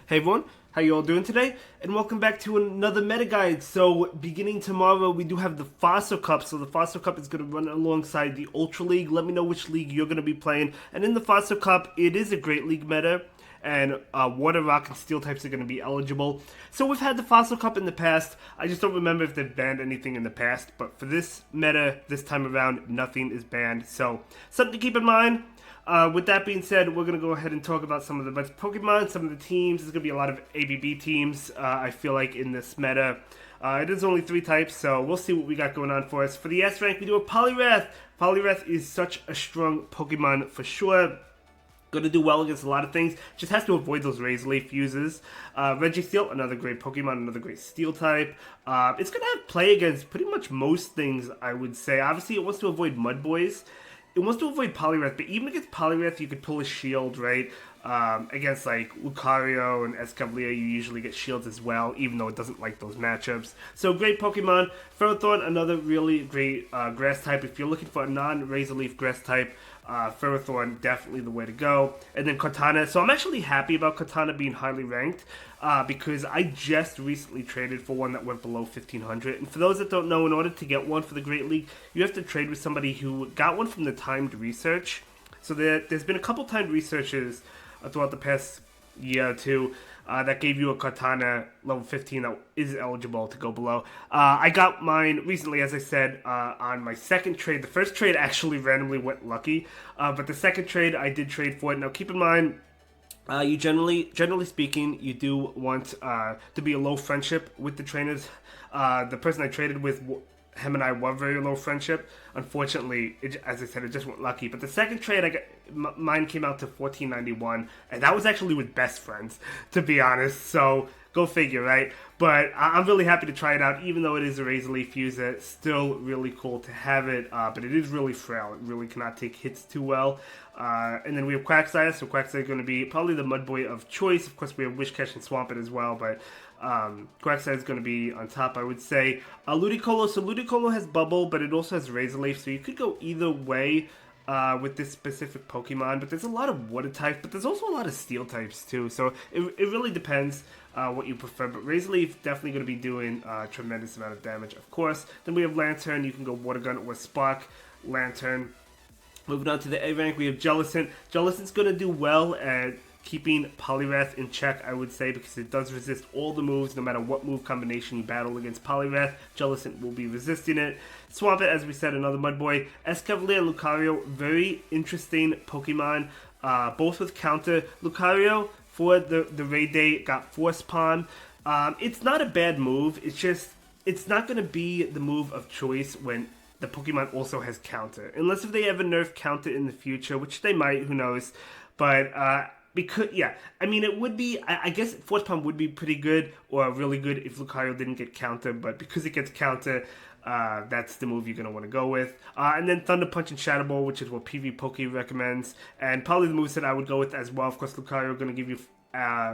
Hey everyone, how you all doing today? And welcome back to another meta guide. So beginning tomorrow, we do have the Fossil Cup. So the Fossil Cup is going to run alongside the Ultra League. Let me know which league you're going to be playing. And in the Fossil Cup, it is a Great League meta. And Water, Rock, and Steel types are going to be eligible. So we've had the Fossil Cup in the past. I just don't remember if they've banned anything in the past. But for this meta, this time around, nothing is banned. So something to keep in mind. With that being said, we're going to go ahead and talk about some of the best Pokemon, some of the teams. There's going to be a lot of ABB teams, I feel like, in this meta. It is only 3 types, so we'll see what we got going on for us. For the S rank, we do a Poliwrath. Poliwrath is such a strong Pokemon for sure. Going to do well against a lot of things. Just has to avoid those Razor Leaf uses. Registeel, another great Pokemon, another great Steel type. It's going to have play against pretty much most things, I would say. Obviously, it wants to avoid Mud Boys. It wants to avoid Poliwrath, but even against Poliwrath, you could pull a shield, right? Against, like, Lucario and Escavalier, you usually get shields as well, even though it doesn't like those matchups. So, great Pokemon. Ferrothorn, another really great grass type. If you're looking for a non-Razor Leaf grass type, Ferrothorn, definitely the way to go. And then Cortana. So, I'm actually happy about Cortana being highly ranked. Because I just recently traded for one that went below 1500. And for those that don't know, in order to get one for the Great League, you have to trade with somebody who got one from the timed research. So there's been a couple timed researches throughout the past year or two that gave you a Cortana level 15 that is eligible to go below. I got mine recently, as I said, on my second trade. The first trade actually randomly went lucky, but the second trade I did trade for it. Now keep in mind, you generally speaking, you do want to be a low friendship with the trainers. The person I traded with, him and I were very low friendship. Unfortunately, as I said, it just went lucky. But the second trade, mine came out to 1491, and that was actually with best friends, to be honest. So go figure, right? But I'm really happy to try it out, even though it is a Razor Leaf user. It's still really cool to have it, but it is really frail. It really cannot take hits too well. And then we have Quagsire, so Quagsire is going to be probably the Mud Boy of choice. Of course, we have Wishcash and Swampert as well, but Quagsire is going to be on top, I would say. Ludicolo, so Ludicolo has Bubble, but it also has Razor Leaf, so you could go either way with this specific Pokemon, but there's a lot of Water types, but there's also a lot of Steel types too, so it really depends what you prefer, but Razor Leaf definitely going to be doing a tremendous amount of damage, of course. Then we have Lantern, you can go Water Gun or Spark, Lantern. Moving on to the A rank, we have Jellicent. Jellicent's going to do well at keeping Poliwrath in check, I would say, because it does resist all the moves, no matter what move combination you battle against Poliwrath. Jellicent will be resisting it. Swampert, as we said, another Mud Boy. Escavalier and Lucario, very interesting Pokemon, both with counter. Lucario, for the raid day, got Force Palm. It's not a bad move, it's just, it's not going to be the move of choice when the Pokemon also has counter. Unless if they ever nerf counter in the future, which they might, who knows. But, because, yeah, I mean, it would be, I guess Force Palm would be pretty good, or really good if Lucario didn't get counter, but because it gets counter, that's the move you're going to want to go with. And then Thunder Punch and Shadow Ball, which is what PvPoke recommends, and probably the moves that I would go with as well. Of course, Lucario going to give you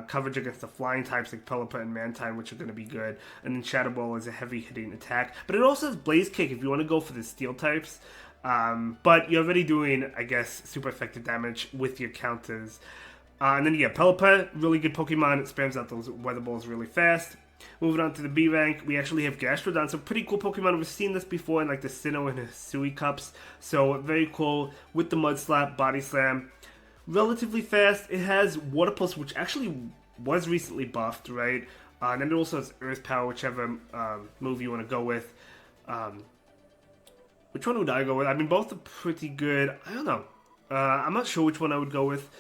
coverage against the flying types like Pelipper and Mantine, which are going to be good. And then Shadow Ball is a heavy hitting attack. But it also has Blaze Kick if you want to go for the Steel types. But you're already doing, I guess, super effective damage with your counters. And then, yeah, Pelipper, really good Pokemon. It spams out those Weather Balls really fast. Moving on to the B rank, we actually have Gastrodon. So pretty cool Pokemon. We've seen this before in like the Sinnoh and Hisui Cups. So very cool with the Mud Slap, Body Slam. Relatively fast. It has Water Pulse, which actually was recently buffed, right? And then it also has Earth Power, whichever move you want to go with. Which one would I go with? I mean, both are pretty good. I don't know. I'm not sure which one I would go with.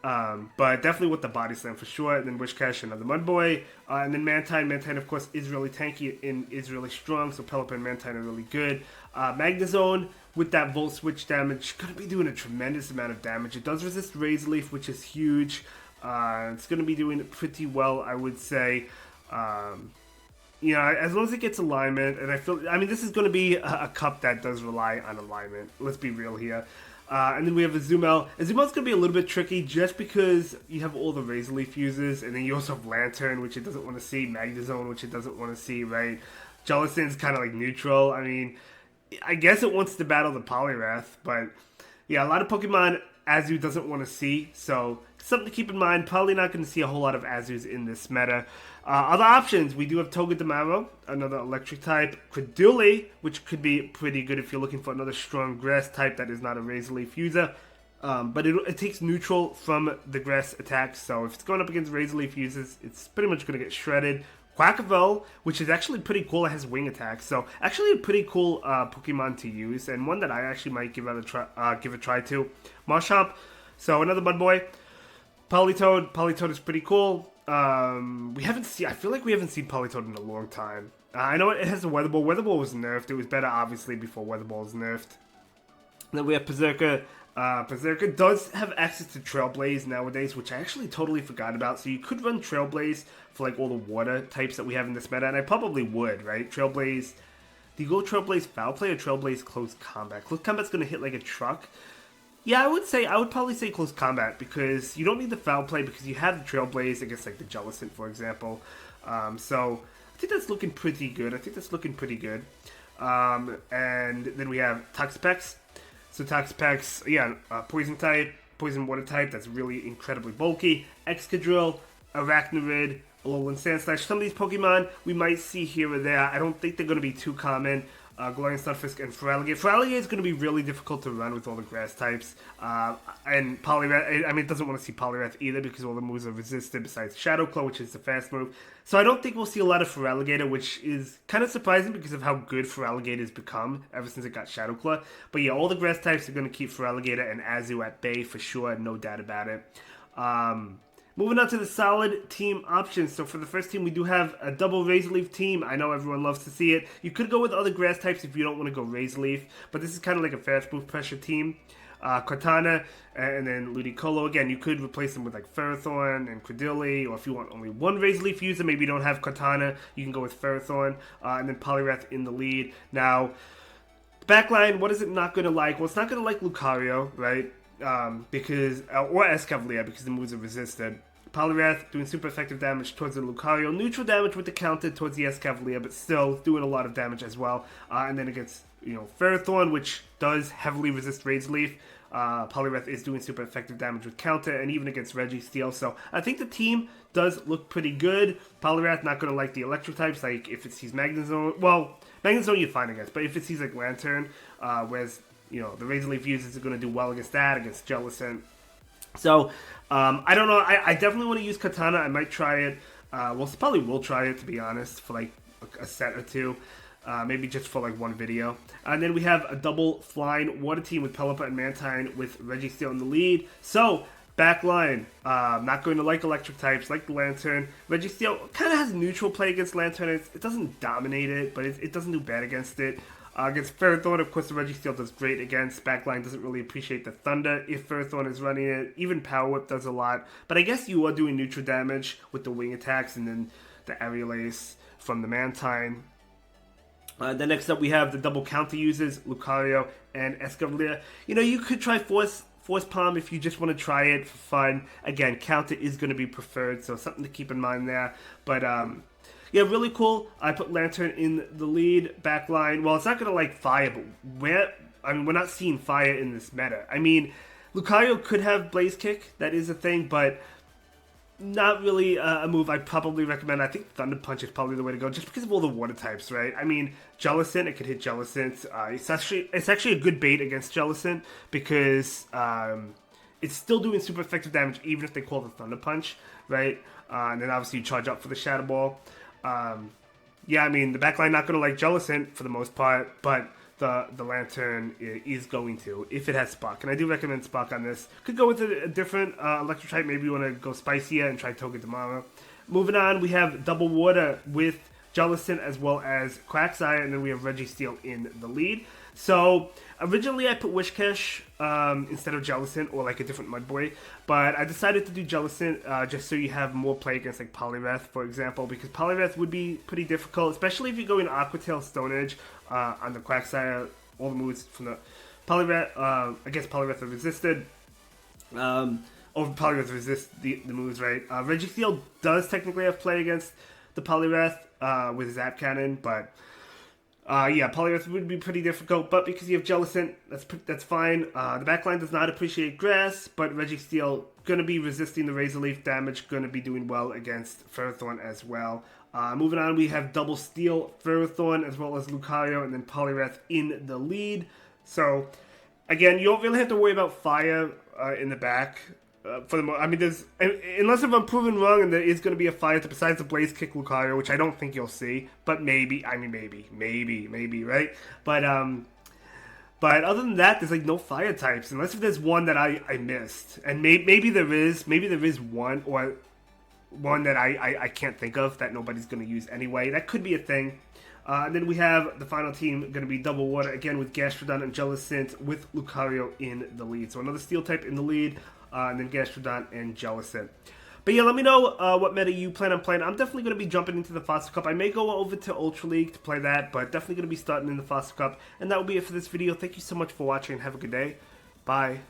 But definitely with the Body Slam for sure. And then Wishcash, another Mud Boy. And then Mantine. Mantine, of course, is really tanky and is really strong. So Pelipper and Mantine are really good. Magnezone, with that Volt Switch damage, going to be doing a tremendous amount of damage. It does resist Razor Leaf, which is huge. It's going to be doing pretty well, I would say. You know, as long as it gets alignment. And I mean, this is going to be a cup that does rely on alignment. Let's be real here. And then we have Azumel. Azumel's going to be a little bit tricky just because you have all the Razor Leaf users, and then you also have Lantern, which it doesn't want to see, Magnezone, which it doesn't want to see, right? Jellicent's kind of like neutral. I mean, I guess it wants to battle the Poliwrath, but yeah, a lot of Pokemon Azu doesn't want to see, so something to keep in mind. Probably not going to see a whole lot of Azus in this meta. Other options, we do have Togedemaru, another electric type. Creduli, which could be pretty good if you're looking for another strong grass type that is not a Razor Leaf user. But it takes neutral from the grass attacks, so if it's going up against Razor Leaf users, it's pretty much going to get shredded. Quackaville, which is actually pretty cool, it has wing attacks, so actually a pretty cool Pokemon to use, and one that I actually might give a try to. Marshomp, so another Mud Boy. Politoed is pretty cool. I feel like we haven't seen Politoed in a long time. I know it has a Weather Ball. Weather Ball was nerfed. It was better, obviously, before Weather Ball was nerfed. Then we have Berserker. Berserker does have access to Trailblaze nowadays, which I actually totally forgot about. So you could run Trailblaze for like all the water types that we have in this meta, and I probably would, right? Trailblaze. Do you go Trailblaze Foul Play or Trailblaze Close Combat? Close Combat's gonna hit like a truck. Yeah, I would probably say Close Combat because you don't need the Foul Play because you have the Trailblaze against like the Jellicent, for example. So I think that's looking pretty good. And then we have Toxapex. So Toxapex, yeah, Poison type, Poison Water type, that's really incredibly bulky. Excadrill, Arachnoid, Alolan Sandslash. Some of these Pokemon we might see here or there. I don't think they're going to be too common. Glorious Stunfisk and Feraligatr. Feraligatr is going to be really difficult to run with all the grass types. And Poliwrath, I mean, it doesn't want to see Poliwrath either because all the moves are resisted besides Shadow Claw, which is the fast move. So I don't think we'll see a lot of Feraligatr, which is kind of surprising because of how good Feraligatr has become ever since it got Shadow Claw. But yeah, all the grass types are going to keep Feraligatr and Azu at bay for sure, no doubt about it. Moving on to the solid team options. So for the first team, we do have a double Razor Leaf team. I know everyone loves to see it. You could go with other grass types if you don't want to go Razor Leaf, but this is kind of like a fast move pressure team. Cortana and then Ludicolo. Again, you could replace them with like Ferrothorn and Credilli, or if you want only one Razor Leaf user, maybe you don't have Cortana, you can go with Ferrothorn, and then Poliwrath in the lead. Now, backline, what is it not going to like? Well, it's not going to like Lucario, right? Because or Escavalier because the moves are resisted. Poliwrath doing super effective damage towards the Lucario, neutral damage with the counter towards the Escavalier, but still doing a lot of damage as well. And then against Ferrothorn, which does heavily resist Razor Leaf. Poliwrath is doing super effective damage with counter, and even against Registeel. So I think the team does look pretty good. Poliwrath not going to like the electric types, like if it sees Magnezone. Well, Magnezone you're fine against, but if it sees like Lantern, whereas the Razor Leaf users are going to do well against that, against Jellicent. So, I don't know. I definitely want to use Katana. I might try it. Probably will try it, to be honest, for like a set or two. Maybe just for like one video. And then we have a double flying water team with Pelipper and Mantine with Registeel in the lead. So, backline. Not going to like electric types, like the Lantern. Registeel kind of has neutral play against Lantern. It doesn't dominate it, but it doesn't do bad against it. Against Ferrothorn, of course, the Registeel does great against. Backline doesn't really appreciate the Thunder if Ferrothorn is running it. Even Power Whip does a lot. But I guess you are doing neutral damage with the wing attacks and then the Aerial Ace from the Mantine. Then next up we have the double counter users, Lucario and Escavalier. You could try Force Palm if you just want to try it for fun. Again, counter is going to be preferred, so something to keep in mind there. But, yeah, really cool. I put Lantern in the lead, backline. Well, it's not going to like fire, but we're not seeing fire in this meta. I mean, Lucario could have Blaze Kick. That is a thing, but not really a move I probably recommend. I think Thunder Punch is probably the way to go, just because of all the water types, right? I mean, Jellicent, it could hit Jellicent. It's actually a good bait against Jellicent because it's still doing super effective damage even if they call the Thunder Punch, right? And then obviously you charge up for the Shadow Ball. Yeah, I mean, the backline not going to like Jellicent for the most part, but the Lantern is going to, if it has Spark. And I do recommend Spark on this. Could go with a different electric type. Maybe you want to go spicier and try Togedemaru. Moving on, we have Double Water with Jellicent as well as Quagsire, and then we have Registeel in the lead. So, originally I put Wishcash instead of Jellicent, or like a different Mud Boy, but I decided to do Jellicent just so you have more play against like Poliwrath, for example, because Poliwrath would be pretty difficult, especially if you go in Aqua Tail Stone Edge on the Quagsire. All the moves from the Poliwrath, against Poliwrath are resisted. Poliwrath resist the moves, right? Registeel does technically have play against the Poliwrath with Zap Cannon, but Yeah, Polyrath would be pretty difficult, but because you have Jellicent, that's fine. The backline does not appreciate grass, but Registeel going to be resisting the Razor Leaf damage, going to be doing well against Ferrothorn as well. Moving on, we have Double Steel, Ferrothorn, as well as Lucario, and then Polyrath in the lead. So, again, you don't really have to worry about Fire in the back. For the I mean, unless if I'm proven wrong and there is going to be a fire besides the Blaze Kick Lucario, which I don't think you'll see, but maybe, maybe, right? But other than that, there's like no fire types, unless if there's one that I missed, and maybe there is one or one that I can't think of that nobody's going to use anyway. That could be a thing. And then we have the final team going to be Double Water again with Gastrodon and Jellicent with Lucario in the lead. So another Steel type in the lead. And then Gastrodon and Jellicent. But yeah, let me know what meta you plan on playing. I'm definitely going to be jumping into the Fossil Cup. I may go over to Ultra League to play that, but definitely going to be starting in the Fossil Cup. And that will be it for this video. Thank you so much for watching. Have a good day. Bye.